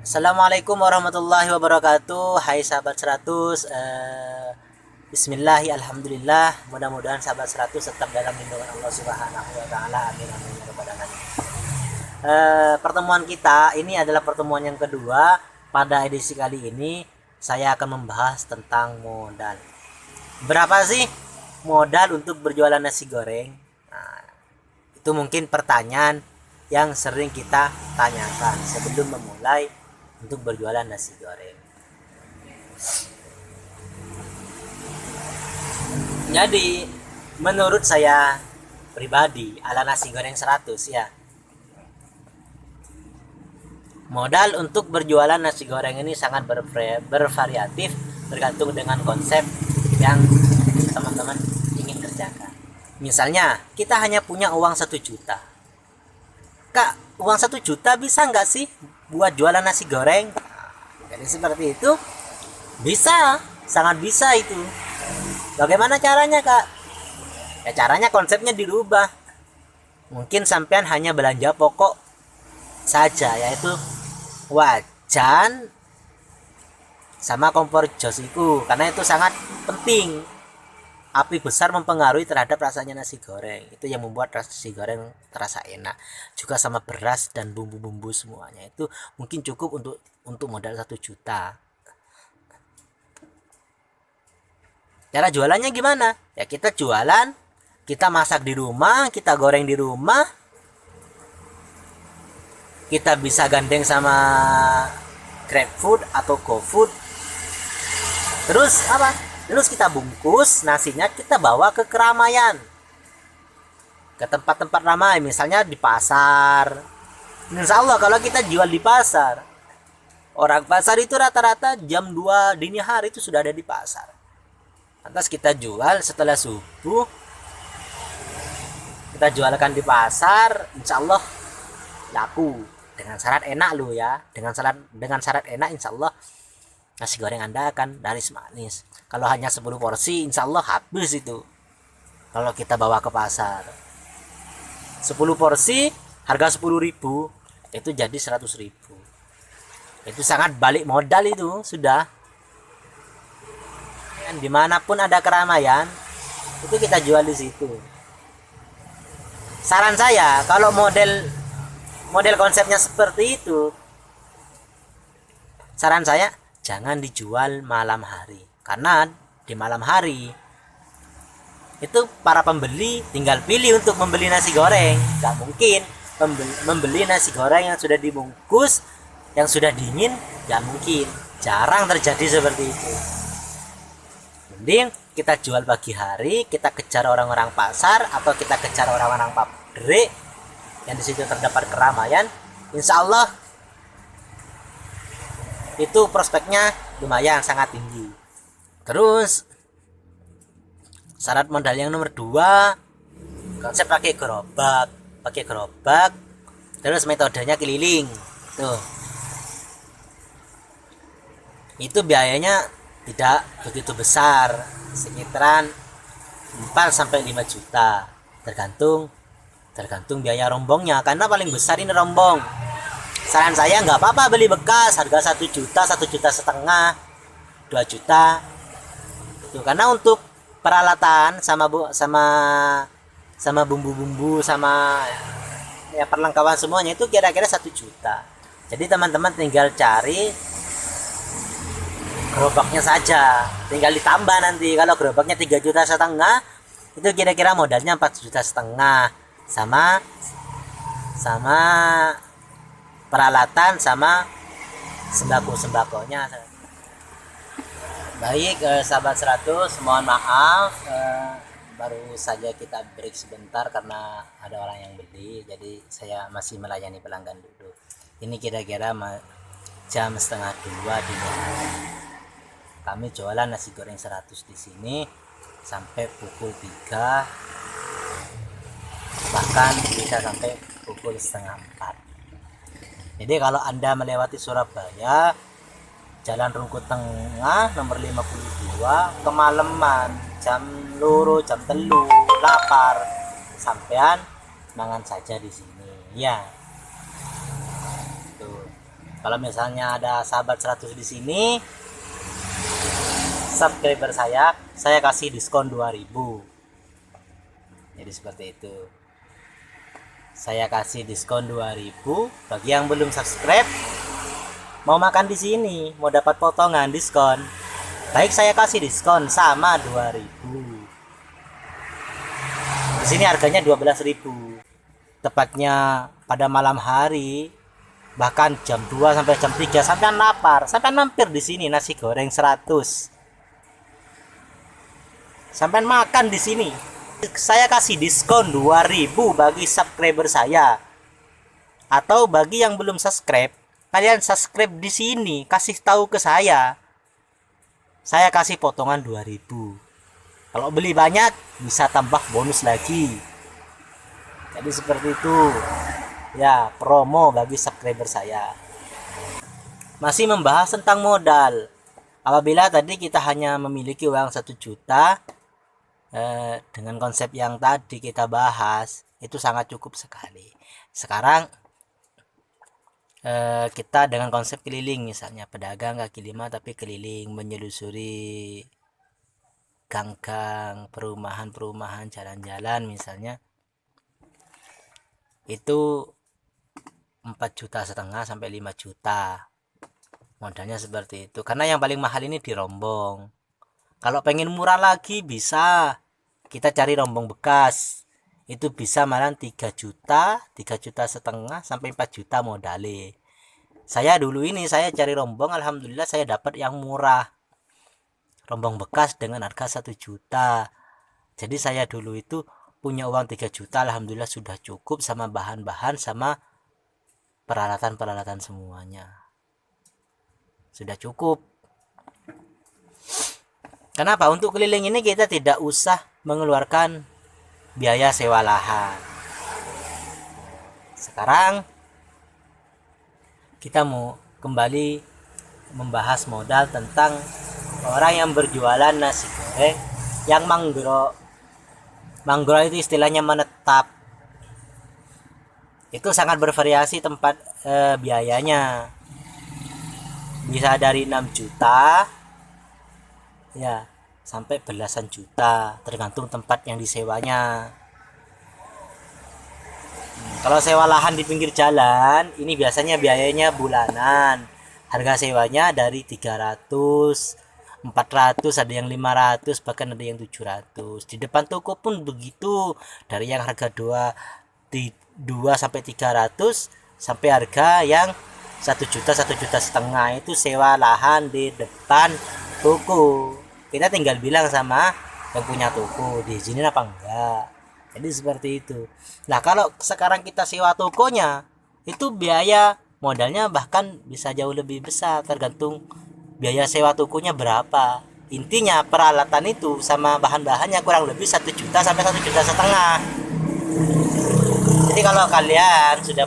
Assalamualaikum warahmatullahi wabarakatuh. Hai sahabat 100. Bismillah, alhamdulillah. Mudah-mudahan sahabat 100 tetap dalam lindungan Allah Subhanahu wa taala. Amin amin ya rabbal alamin. Pertemuan kita ini adalah pertemuan yang kedua. Pada edisi kali ini saya akan membahas tentang modal. Berapa sih modal untuk berjualan nasi goreng? Nah, itu mungkin pertanyaan yang sering kita tanyakan sebelum memulai untuk berjualan nasi goreng. Jadi menurut saya pribadi ala nasi goreng 100 ya, modal untuk berjualan nasi goreng ini sangat bervariatif tergantung dengan konsep yang teman-teman ingin kerjakan. Misalnya kita hanya punya uang 1 juta. Kak, uang 1 juta bisa nggak sih buat jualan nasi goreng? Jadi seperti itu bisa, sangat bisa itu. Bagaimana caranya, Kak? Ya caranya konsepnya dirubah. Mungkin sampean hanya belanja pokok saja, yaitu wajan sama kompor jos itu, karena itu sangat penting. Api besar mempengaruhi terhadap rasanya nasi goreng. Itu yang membuat nasi goreng terasa enak. Juga sama beras dan bumbu-bumbu semuanya. Itu mungkin cukup untuk modal 1 juta. Cara jualannya gimana? Ya kita jualan, kita masak di rumah, kita goreng di rumah. Kita bisa gandeng sama GrabFood atau GoFood. Terus apa? Terus kita bungkus nasinya, kita bawa ke keramaian, ke tempat-tempat ramai, misalnya di pasar. Insya Allah kalau kita jual di pasar, orang pasar itu rata-rata jam 2 dini hari itu sudah ada di pasar. Lantas kita jual setelah subuh, kita jualkan di pasar, insya Allah laku. Dengan syarat enak loh ya, dengan syarat enak, insya Allah nasi goreng Anda akan laris manis. Kalau hanya 10 porsi, insya Allah habis itu. Kalau kita bawa ke pasar 10 porsi harga 10.000, itu jadi 100.000. Itu sangat balik modal itu sudah. Dan dimanapun ada keramaian, itu kita jual di situ. Saran saya, kalau model konsepnya seperti itu, saran saya jangan dijual malam hari, karena di malam hari itu para pembeli tinggal pilih untuk membeli nasi goreng. Gak mungkin membeli nasi goreng yang sudah dibungkus, yang sudah dingin. Gak mungkin, jarang terjadi seperti itu. Mending kita jual pagi hari, kita kejar orang-orang pasar atau kita kejar orang-orang pabrik yang di situ terdapat keramaian. Insya Allah itu prospeknya lumayan sangat tinggi. Terus syarat modal yang nomor 2, konsep pakai gerobak, terus metodenya keliling. Tuh, itu biayanya tidak begitu besar, sekitaran 4-5 juta, tergantung biaya rombongnya, karena paling besar ini rombong. Saran saya nggak apa-apa beli bekas harga 1 juta, 1,5 juta, 2 juta itu, karena untuk peralatan sama bumbu-bumbu sama ya perlengkapan semuanya itu kira-kira 1 juta. Jadi teman-teman tinggal cari gerobaknya saja, tinggal ditambah nanti. Kalau gerobaknya 3,5 juta, itu kira-kira modalnya 4,5 juta, sama peralatan sama sembako-sembakonya. Baik, sahabat 100, mohon maaf, baru saja kita break sebentar karena ada orang yang beli, jadi saya masih melayani pelanggan dulu. Ini kira-kira jam 1:30 dini hari. Kami jualan nasi goreng 100 di sini sampai pukul 3, bahkan bisa sampai pukul 3:30. Jadi kalau Anda melewati Surabaya, Jalan Rungkut Tengah nomor 52, kemalaman jam 2, jam 3, lapar, sampean mangan saja di sini ya. Tuh. Kalau misalnya ada sahabat 100 di sini, subscriber saya kasih diskon 2000. Jadi seperti itu. Saya kasih diskon 2000 bagi yang belum subscribe. Mau makan di sini, mau dapat potongan diskon. Baik, saya kasih diskon sama 2000. Di sini harganya 12.000. Tepatnya pada malam hari, bahkan jam 2 sampai jam 3 sampai lapar, sampai mampir di sini nasi goreng 100. Sampai makan di sini. Saya kasih diskon 2000 bagi subscriber saya. Atau bagi yang belum subscribe, kalian subscribe di sini, kasih tahu ke saya. Saya kasih potongan 2000. Kalau beli banyak bisa tambah bonus lagi. Jadi seperti itu. Ya, promo bagi subscriber saya. Masih membahas tentang modal. Apabila tadi kita hanya memiliki uang 1 juta, dengan konsep yang tadi kita bahas, itu sangat cukup sekali. Sekarang kita dengan konsep keliling, misalnya pedagang kaki lima tapi keliling menyelusuri gang-gang, perumahan-perumahan, jalan-jalan misalnya, itu 4,5 juta sampai 5 juta modalnya seperti itu. Karena yang paling mahal ini di rombong. Kalau pengen murah lagi bisa kita cari rombong bekas, itu bisa malah 3 juta, 3,5 juta sampai 4 juta modalnya. Saya dulu ini saya cari rombong, alhamdulillah saya dapat yang murah, rombong bekas dengan harga 1 juta. Jadi saya dulu itu punya uang 3 juta, alhamdulillah sudah cukup sama bahan-bahan sama peralatan-peralatan semuanya, sudah cukup. Kenapa? Untuk keliling ini kita tidak usah mengeluarkan biaya sewa lahan. Sekarang kita mau kembali membahas modal tentang orang yang berjualan nasi goreng yang manggro. Manggro itu istilahnya menetap. Itu sangat bervariasi tempat biayanya. Bisa dari 6 juta ya sampai belasan juta, tergantung tempat yang disewanya. Kalau sewa lahan di pinggir jalan, ini biasanya biayanya bulanan. Harga sewanya dari 300, 400, ada yang 500, bahkan ada yang 700. Di depan toko pun begitu, dari yang harga 2 sampai 300 sampai harga yang 1 juta, 1,5 juta itu sewa lahan di depan toko. Kita tinggal bilang sama yang punya toko, diizinin apa enggak. Jadi seperti itu. Nah, kalau sekarang kita sewa tokonya, itu biaya modalnya bahkan bisa jauh lebih besar, tergantung biaya sewa tokonya berapa. Intinya peralatan itu sama bahan-bahannya kurang lebih 1 juta sampai 1,5 juta. Jadi kalau kalian sudah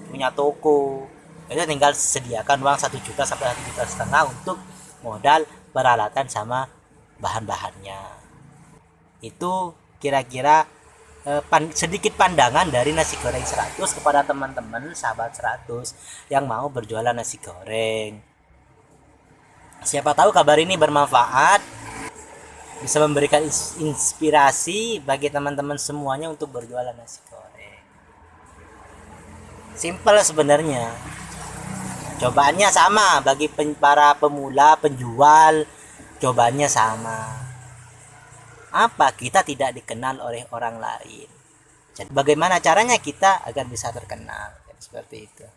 punya toko, itu tinggal sediakan uang 1 juta sampai 1,5 juta untuk modal peralatan sama bahan-bahannya. Itu kira-kira sedikit pandangan dari nasi goreng 100 kepada teman-teman sahabat 100 yang mau berjualan nasi goreng. Siapa tahu kabar ini bermanfaat, bisa memberikan inspirasi bagi teman-teman semuanya untuk berjualan nasi goreng. Simple sebenarnya. Cobaannya sama bagi para pemula penjual, cobaannya sama. Apa? Kita tidak dikenal oleh orang lain. Jadi bagaimana caranya kita agar bisa terkenal? Seperti itu.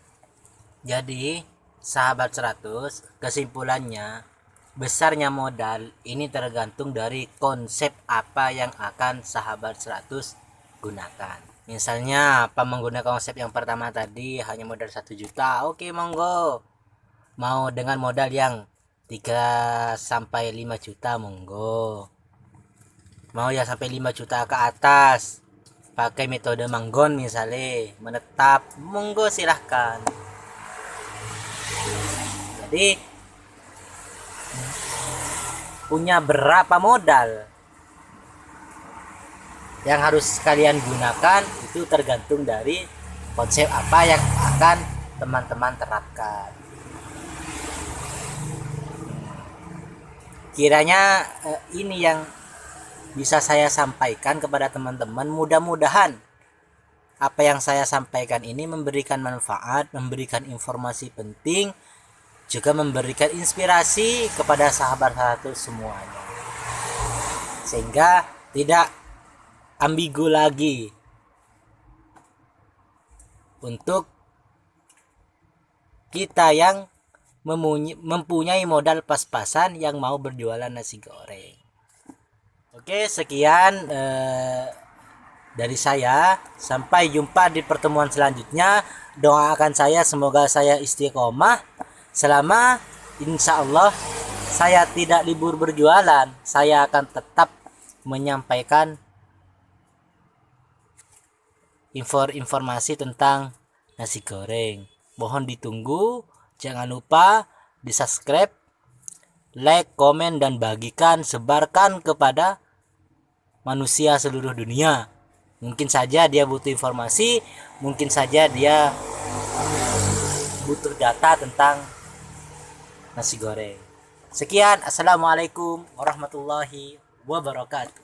Jadi sahabat 100, kesimpulannya, besarnya modal ini tergantung dari konsep apa yang akan sahabat 100 gunakan. Misalnya apa menggunakan konsep yang pertama tadi hanya modal 1 juta, oke monggo. Mau dengan modal yang 3 sampai 5 juta monggo. Mau ya sampai 5 juta ke atas, pakai metode manggon misalnya, menetap, monggo silahkan. Jadi punya berapa modal yang harus kalian gunakan itu tergantung dari konsep apa yang akan teman-teman terapkan. Kiranya ini yang bisa saya sampaikan kepada teman-teman. Mudah-mudahan apa yang saya sampaikan ini memberikan manfaat, memberikan informasi penting, juga memberikan inspirasi kepada sahabat-sahabat semuanya, sehingga tidak ambigu lagi untuk kita yang mempunyai modal pas-pasan yang mau berjualan nasi goreng. Oke, sekian dari saya. Sampai jumpa di pertemuan selanjutnya. Doakan saya semoga saya istiqomah selama insya Allah saya tidak libur berjualan. Saya akan tetap menyampaikan informasi tentang nasi goreng. Mohon ditunggu. Jangan lupa di subscribe, like, komen, dan bagikan, sebarkan kepada manusia seluruh dunia. Mungkin saja dia butuh informasi, mungkin saja dia butuh data tentang nasi goreng. Sekian, assalamualaikum warahmatullahi wabarakatuh.